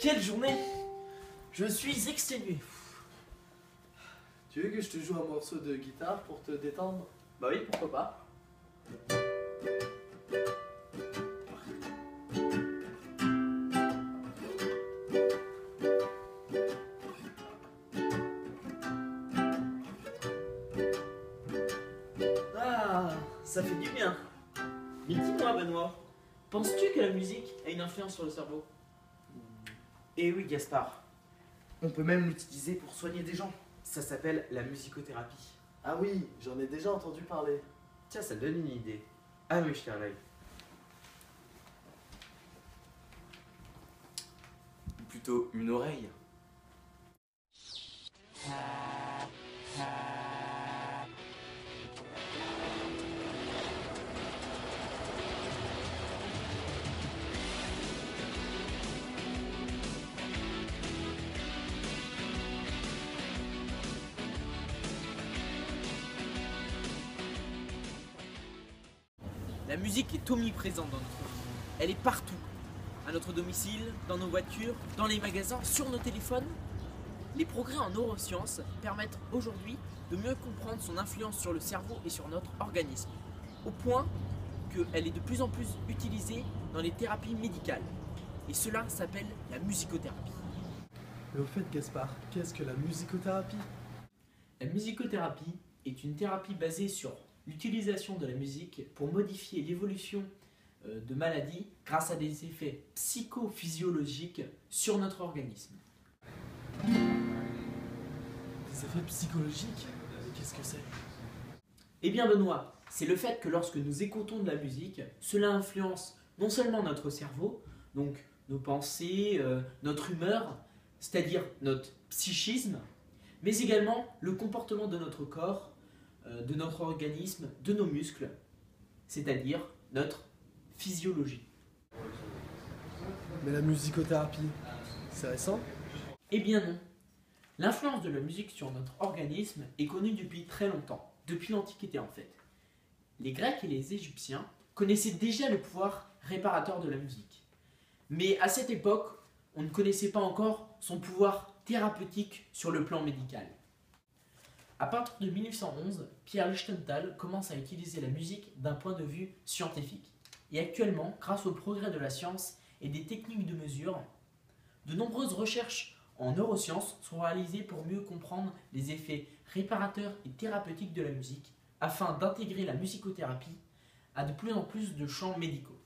quelle journée! Je suis exténué. Tu veux que je te joue un morceau de guitare pour te détendre? Bah oui, pourquoi pas. Ah, ça fait du bien. Mais dis-moi, Benoît, penses-tu que la musique a une influence sur le cerveau? Eh oui, Gaspard. On peut même l'utiliser pour soigner des gens. Ça s'appelle la musicothérapie. Ah oui, j'en ai déjà entendu parler. Tiens, ça donne une idée. Ah oui, jeter un œil. Ou plutôt une oreille. La musique est omniprésente dans notre vie. Elle est partout. À notre domicile, dans nos voitures, dans les magasins, sur nos téléphones. Les progrès en neurosciences permettent aujourd'hui de mieux comprendre son influence sur le cerveau et sur notre organisme, au point qu'elle est de plus en plus utilisée dans les thérapies médicales. Et cela s'appelle la musicothérapie. Mais au fait, Gaspard, qu'est-ce que la musicothérapie? La musicothérapie est une thérapie basée sur l'utilisation de la musique pour modifier l'évolution de maladies grâce à des effets psychophysiologiques sur notre organisme. Des effets psychologiques? Qu'est-ce que c'est? Eh bien Benoît, c'est le fait que lorsque nous écoutons de la musique, cela influence non seulement notre cerveau, donc nos pensées, notre humeur, c'est-à-dire notre psychisme, mais également le comportement de notre corps, de notre organisme, de nos muscles, c'est-à-dire notre physiologie. Mais la musicothérapie, c'est récent? Eh bien non. L'influence de la musique sur notre organisme est connue depuis très longtemps, depuis l'Antiquité en fait. Les Grecs et les Égyptiens connaissaient déjà le pouvoir réparateur de la musique. Mais à cette époque, on ne connaissait pas encore son pouvoir thérapeutique sur le plan médical. À partir de 1911, Pierre Lichtenthal commence à utiliser la musique d'un point de vue scientifique. Et actuellement, grâce au progrès de la science et des techniques de mesure, de nombreuses recherches en neurosciences sont réalisées pour mieux comprendre les effets réparateurs et thérapeutiques de la musique, afin d'intégrer la musicothérapie à de plus en plus de champs médicaux.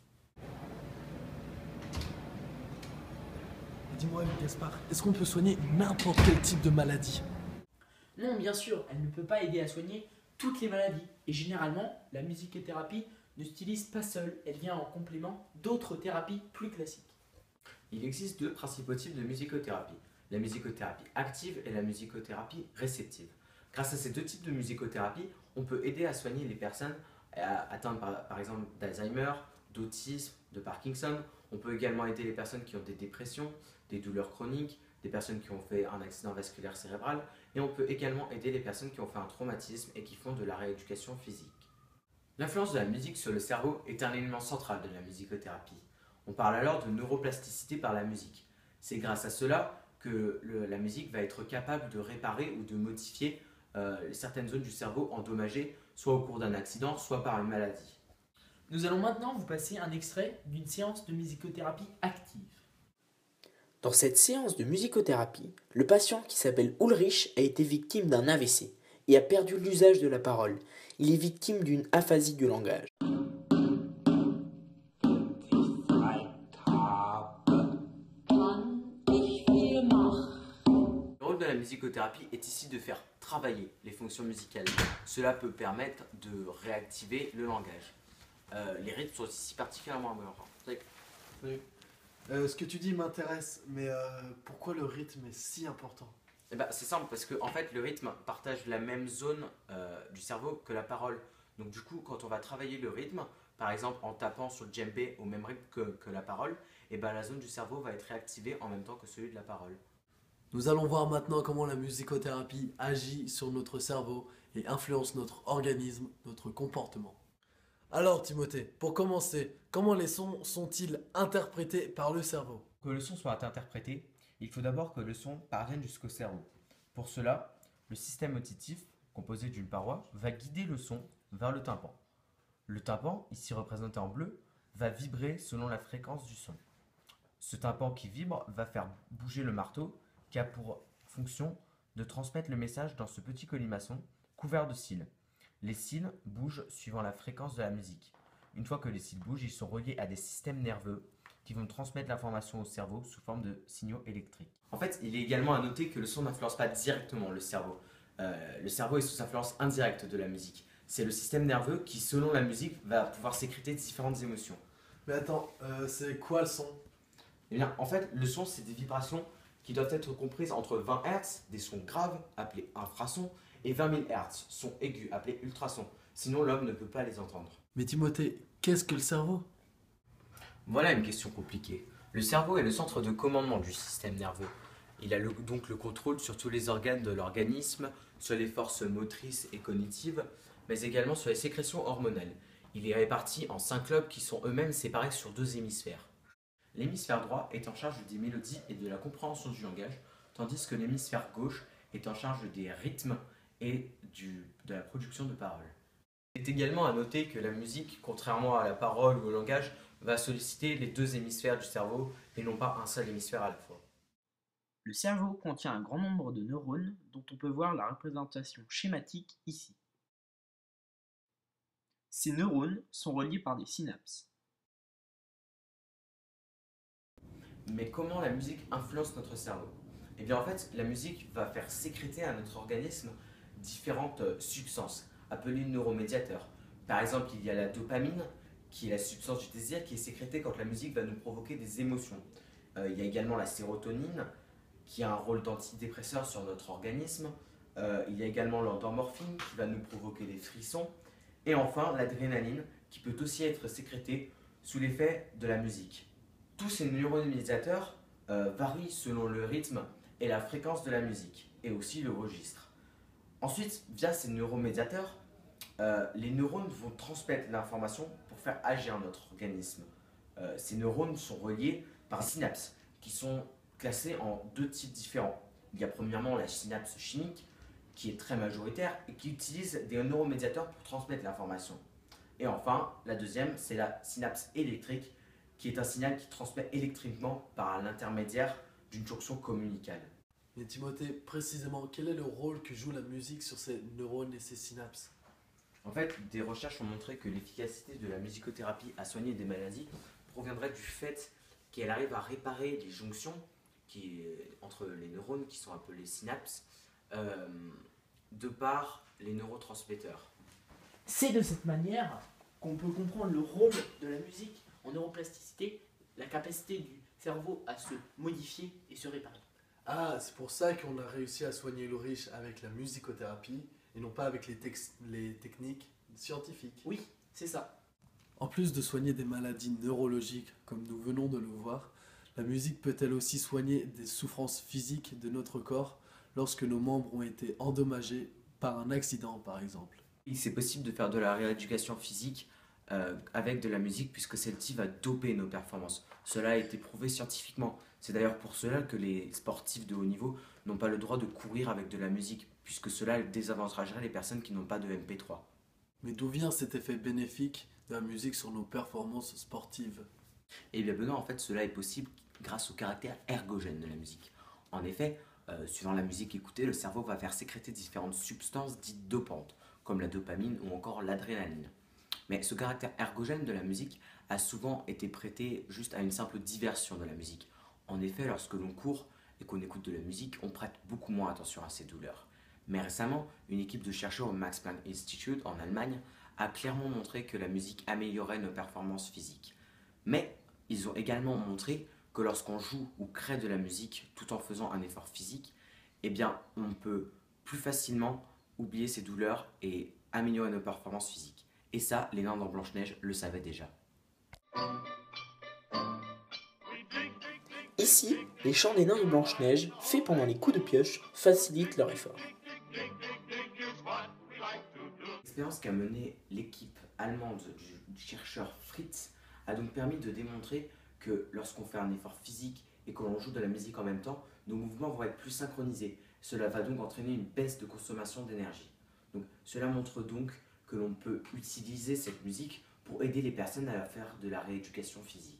Dis-moi, Gaspard, est-ce qu'on peut soigner n'importe quel type de maladie? Non, bien sûr, elle ne peut pas aider à soigner toutes les maladies. Et généralement, la musicothérapie ne s'utilise pas seule, elle vient en complément d'autres thérapies plus classiques. Il existe deux principaux types de musicothérapie. La musicothérapie active et la musicothérapie réceptive. Grâce à ces deux types de musicothérapie, on peut aider à soigner les personnes atteintes par exemple d'Alzheimer, d'autisme, de Parkinson. On peut également aider les personnes qui ont des dépressions, des douleurs chroniques, des personnes qui ont fait un accident vasculaire cérébral. Et on peut également aider les personnes qui ont fait un traumatisme et qui font de la rééducation physique. L'influence de la musique sur le cerveau est un élément central de la musicothérapie. On parle alors de neuroplasticité par la musique. C'est grâce à cela que la musique va être capable de réparer ou de modifier certaines zones du cerveau endommagées, soit au cours d'un accident, soit par une maladie. Nous allons maintenant vous passer un extrait d'une séance de musicothérapie active. Dans cette séance de musicothérapie, le patient qui s'appelle Ulrich a été victime d'un AVC et a perdu l'usage de la parole. Il est victime d'une aphasie du langage. Le rôle de la musicothérapie est ici de faire travailler les fonctions musicales. Cela peut permettre de réactiver le langage. Les rythmes sont ici particulièrement importants. Oui. Ce que tu dis m'intéresse, mais pourquoi le rythme est si important? Eh ben, c'est simple parce que en fait, le rythme partage la même zone du cerveau que la parole. Donc du coup, quand on va travailler le rythme, par exemple en tapant sur le djembé au même rythme que la parole, eh ben, la zone du cerveau va être réactivée en même temps que celui de la parole. Nous allons voir maintenant comment la musicothérapie agit sur notre cerveau et influence notre organisme, notre comportement. Alors Timothée, pour commencer, comment les sons sont-ils interprétés par le cerveau? Que le son soit interprété, Il faut d'abord que le son parvienne jusqu'au cerveau. Pour cela, le système auditif, composé d'une paroi, va guider le son vers le tympan. Le tympan, ici représenté en bleu, va vibrer selon la fréquence du son. Ce tympan qui vibre va faire bouger le marteau qui a pour fonction de transmettre le message dans ce petit colimaçon couvert de cils. Les cils bougent suivant la fréquence de la musique. Une fois que les cils bougent, ils sont reliés à des systèmes nerveux qui vont transmettre l'information au cerveau sous forme de signaux électriques. En fait, il est également à noter que le son n'influence pas directement le cerveau. Le cerveau est sous influence indirecte de la musique. C'est le système nerveux qui, selon la musique, va pouvoir sécréter différentes émotions. Mais attends, c'est quoi le son? Eh bien, en fait, le son, c'est des vibrations qui doivent être comprises entre 20 Hz, des sons graves, appelés infrasons, et 20 000 Hz, sons aigus, appelés ultrasons. Sinon, l'homme ne peut pas les entendre. Mais Timothée, qu'est-ce que le cerveau? Voilà une question compliquée. Le cerveau est le centre de commandement du système nerveux. Il a donc le contrôle sur tous les organes de l'organisme, sur les forces motrices et cognitives, mais également sur les sécrétions hormonales. Il est réparti en 5 lobes qui sont eux-mêmes séparés sur 2 hémisphères. L'hémisphère droit est en charge des mélodies et de la compréhension du langage, tandis que l'hémisphère gauche est en charge des rythmes et de la production de paroles. Il est également à noter que la musique, contrairement à la parole ou au langage, va solliciter les 2 hémisphères du cerveau et non pas un seul hémisphère à la fois. Le cerveau contient un grand nombre de neurones dont on peut voir la représentation schématique ici. Ces neurones sont reliés par des synapses. Mais comment la musique influence notre cerveau? Eh bien en fait, la musique va faire sécréter à notre organisme différentes substances, appelées neuromédiateurs. Par exemple, il y a la dopamine, qui est la substance du désir, qui est sécrétée quand la musique va nous provoquer des émotions. Il y a également la sérotonine, qui a un rôle d'antidépresseur sur notre organisme. Il y a également l'endorphine, qui va nous provoquer des frissons. Et enfin, l'adrénaline, qui peut aussi être sécrétée sous l'effet de la musique. Tous ces neuromédiateurs varient selon le rythme et la fréquence de la musique, et aussi le registre. Ensuite, via ces neuromédiateurs, les neurones vont transmettre l'information pour faire agir notre organisme. Ces neurones sont reliés par synapses, qui sont classées en 2 types différents. Il y a premièrement la synapse chimique, qui est très majoritaire et qui utilise des neuromédiateurs pour transmettre l'information. Et enfin, la deuxième, c'est la synapse électrique, qui est un signal qui transmet électriquement par l'intermédiaire d'une jonction communicale. Mais Timothée, précisément, quel est le rôle que joue la musique sur ces neurones et ces synapses? En fait, des recherches ont montré que l'efficacité de la musicothérapie à soigner des maladies proviendrait du fait qu'elle arrive à réparer les jonctions entre les neurones, qui sont appelées synapses, de par les neurotransmetteurs. C'est de cette manière qu'on peut comprendre le rôle de la musique en neuroplasticité, la capacité du cerveau à se modifier et se réparer. Ah, c'est pour ça qu'on a réussi à soigner le riche avec la musicothérapie et non pas avec les techniques scientifiques. Oui, c'est ça. En plus de soigner des maladies neurologiques, comme nous venons de le voir, la musique peut-elle aussi soigner des souffrances physiques de notre corps lorsque nos membres ont été endommagés par un accident, par exemple? Et c'est possible de faire de la rééducation physique avec de la musique, puisque celle-ci va doper nos performances. Cela a été prouvé scientifiquement. C'est d'ailleurs pour cela que les sportifs de haut niveau n'ont pas le droit de courir avec de la musique, puisque cela désavantagerait les personnes qui n'ont pas de MP3. Mais d'où vient cet effet bénéfique de la musique sur nos performances sportives? Et bien Benoît, en fait, cela est possible grâce au caractère ergogène de la musique. En effet, suivant la musique écoutée, le cerveau va faire sécréter différentes substances dites dopantes, comme la dopamine ou encore l'adrénaline. Mais ce caractère ergogène de la musique a souvent été prêté juste à une simple diversion de la musique. En effet, lorsque l'on court et qu'on écoute de la musique, on prête beaucoup moins attention à ces douleurs. Mais récemment, une équipe de chercheurs au Max Planck Institute en Allemagne a clairement montré que la musique améliorait nos performances physiques. Mais ils ont également montré que lorsqu'on joue ou crée de la musique tout en faisant un effort physique, eh bien, on peut plus facilement oublier ces douleurs et améliorer nos performances physiques. Et ça, les nains dans Blanche-Neige le savaient déjà. Ici, les chants des nains de Blanche-Neige, faits pendant les coups de pioche, facilitent leur effort. L'expérience qu'a menée l'équipe allemande du chercheur Fritz a donc permis de démontrer que lorsqu'on fait un effort physique et que l'on joue de la musique en même temps, nos mouvements vont être plus synchronisés. Cela va donc entraîner une baisse de consommation d'énergie. Donc, cela montre donc que l'on peut utiliser cette musique pour aider les personnes à faire de la rééducation physique.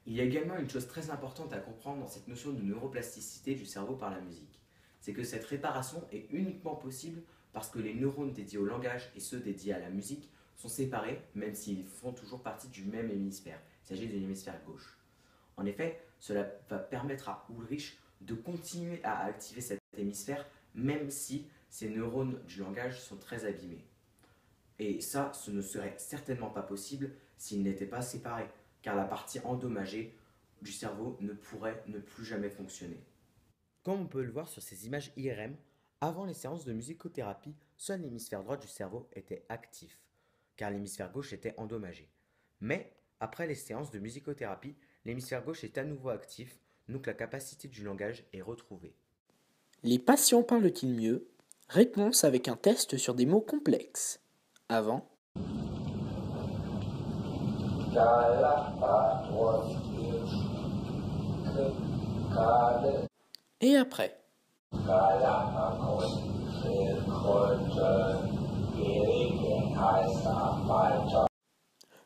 Il y a également une chose très importante à comprendre dans cette notion de neuroplasticité du cerveau par la musique. C'est que cette réparation est uniquement possible parce que les neurones dédiés au langage et ceux dédiés à la musique sont séparés, même s'ils font toujours partie du même hémisphère. Il s'agit de l'hémisphère gauche. En effet, cela va permettre à Ulrich de continuer à activer cet hémisphère, même si ces neurones du langage sont très abîmés. Et ça, ce ne serait certainement pas possible s'ils n'étaient pas séparés, car la partie endommagée du cerveau ne pourrait ne plus jamais fonctionner. Comme on peut le voir sur ces images IRM, avant les séances de musicothérapie, seul l'hémisphère droit du cerveau était actif, car l'hémisphère gauche était endommagé. Mais, après les séances de musicothérapie, l'hémisphère gauche est à nouveau actif, donc la capacité du langage est retrouvée. Les patients parlent-ils mieux? Réponse avec un test sur des mots complexes. Avant. Et après.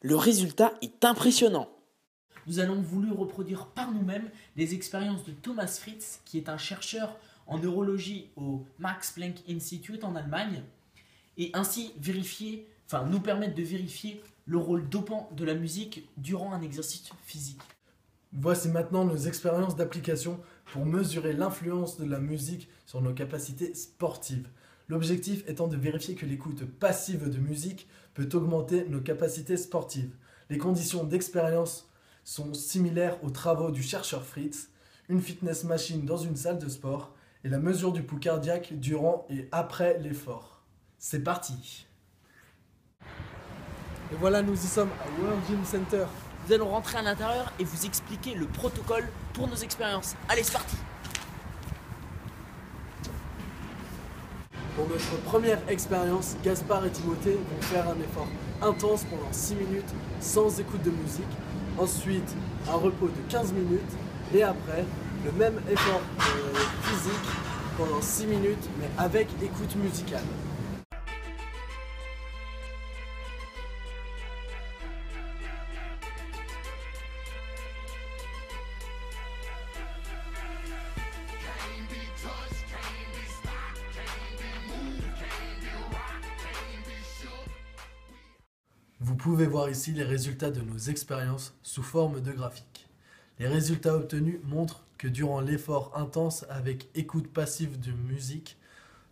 Le résultat est impressionnant. Nous allons voulu reproduire par nous-mêmes les expériences de Thomas Fritz, qui est un chercheur en neurologie au Max Planck Institute en Allemagne, et ainsi nous permettre de vérifier le rôle dopant de la musique durant un exercice physique. Voici maintenant nos expériences d'application pour mesurer l'influence de la musique sur nos capacités sportives. L'objectif étant de vérifier que l'écoute passive de musique peut augmenter nos capacités sportives. Les conditions d'expérience sont similaires aux travaux du chercheur Fritz, une fitness machine dans une salle de sport et la mesure du pouls cardiaque durant et après l'effort. C'est parti! Et voilà, nous y sommes à World Gym Center. Nous allons rentrer à l'intérieur et vous expliquer le protocole pour nos expériences. Allez, c'est parti! Pour notre première expérience, Gaspard et Timothée vont faire un effort intense pendant 6 minutes sans écoute de musique. Ensuite, un repos de 15 minutes. Et après, le même effort physique pendant 6 minutes, mais avec écoute musicale. Vous pouvez voir ici les résultats de nos expériences sous forme de graphique. Les résultats obtenus montrent que durant l'effort intense avec écoute passive de musique,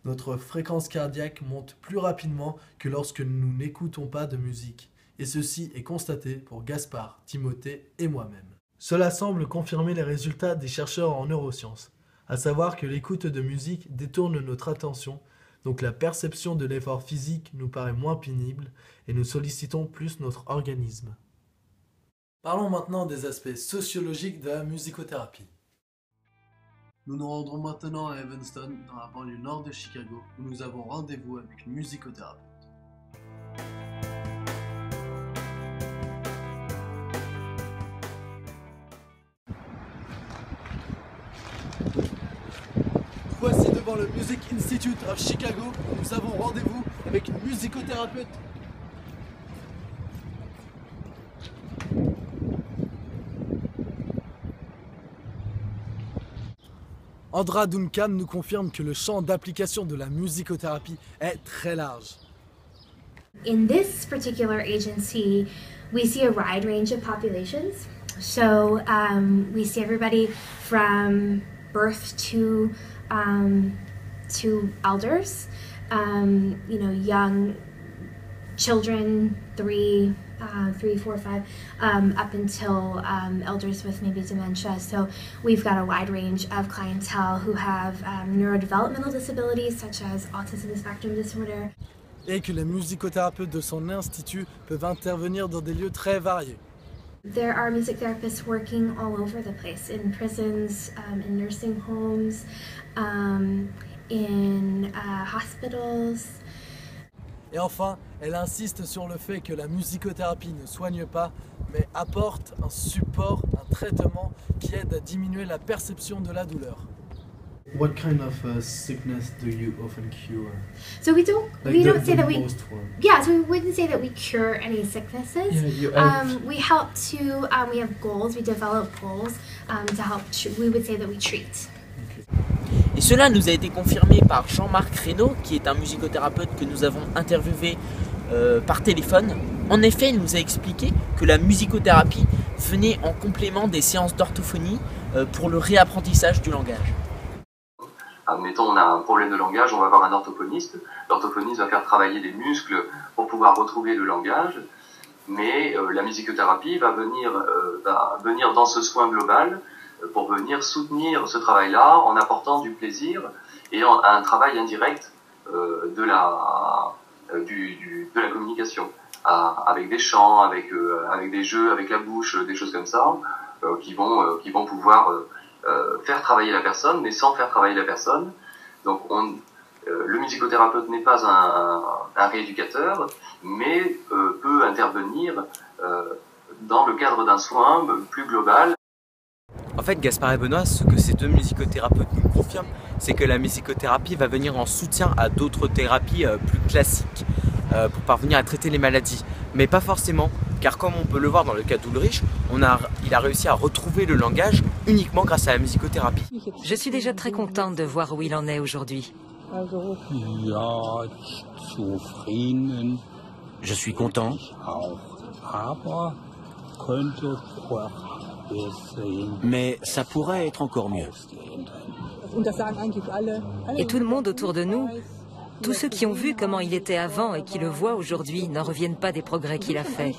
notre fréquence cardiaque monte plus rapidement que lorsque nous n'écoutons pas de musique. Et ceci est constaté pour Gaspard, Timothée et moi-même. Cela semble confirmer les résultats des chercheurs en neurosciences, à savoir que l'écoute de musique détourne notre attention. Donc la perception de l'effort physique nous paraît moins pénible et nous sollicitons plus notre organisme. Parlons maintenant des aspects sociologiques de la musicothérapie. Nous nous rendrons maintenant à Evanston, dans la banlieue nord de Chicago, où nous avons rendez-vous avec une musicothérapeute. Voici devant le Music Institute of Chicago, où nous avons rendez-vous avec une musicothérapeute. Andra Duncan nous confirme que le champ d'application de la musicothérapie est très large. In this particular agency, we see a wide range of populations. So we see everybody from birth to elders, young children, 3, 4, 5, up until elders with maybe dementia. So we've got a wide range of clientele who have neurodevelopmental disabilities such as autism spectrum disorder. Et que les musicothérapeutes de son institut peuvent intervenir dans des lieux très variés. There are music therapists working all over the place, in prisons, in nursing homes, in hospitals. Et enfin, elle insiste sur le fait que la musicothérapie ne soigne pas, mais apporte un support, un traitement qui aide à diminuer la perception de la douleur. What kind of sickness do you often cure? So we don't say that we most one. yeah, so we wouldn't say that we cure any sicknesses. We help to we have goals, we develop goals to help we would say that we treat. Et cela nous a été confirmé par Jean-Marc Reynaud, qui est un musicothérapeute que nous avons interviewé par téléphone. En effet, il nous a expliqué que la musicothérapie venait en complément des séances d'orthophonie pour le réapprentissage du langage. Admettons, on a un problème de langage, on va voir un orthophoniste. L'orthophoniste va faire travailler des muscles pour pouvoir retrouver le langage. Mais la musicothérapie va venir dans ce soin global pour venir soutenir ce travail-là en apportant du plaisir et un travail indirect de la communication, avec des chants, avec des jeux, avec la bouche, des choses comme ça, qui vont pouvoir faire travailler la personne, mais sans faire travailler la personne. Donc le musicothérapeute n'est pas un rééducateur, mais peut intervenir dans le cadre d'un soin plus global. En fait, Gaspard et Benoît, ce que ces deux musicothérapeutes nous confirment, c'est que la musicothérapie va venir en soutien à d'autres thérapies plus classiques pour parvenir à traiter les maladies. Mais pas forcément, car comme on peut le voir dans le cas d'Ulrich, il a réussi à retrouver le langage uniquement grâce à la musicothérapie. Je suis déjà très contente de voir où il en est aujourd'hui. Je suis content. Mais ça pourrait être encore mieux. Et tout le monde autour de nous, tous ceux qui ont vu comment il était avant et qui le voient aujourd'hui, n'en reviennent pas des progrès qu'il a faits.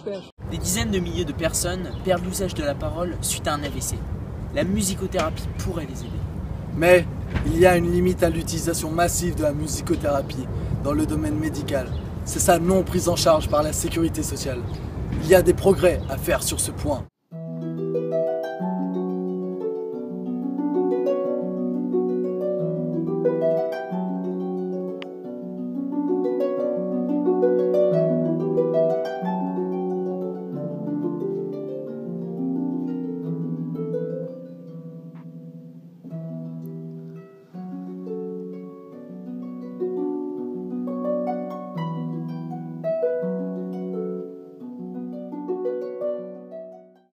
Des dizaines de milliers de personnes perdent l'usage de la parole suite à un AVC. La musicothérapie pourrait les aider. Mais il y a une limite à l'utilisation massive de la musicothérapie dans le domaine médical. C'est sa non prise en charge par la sécurité sociale. Il y a des progrès à faire sur ce point.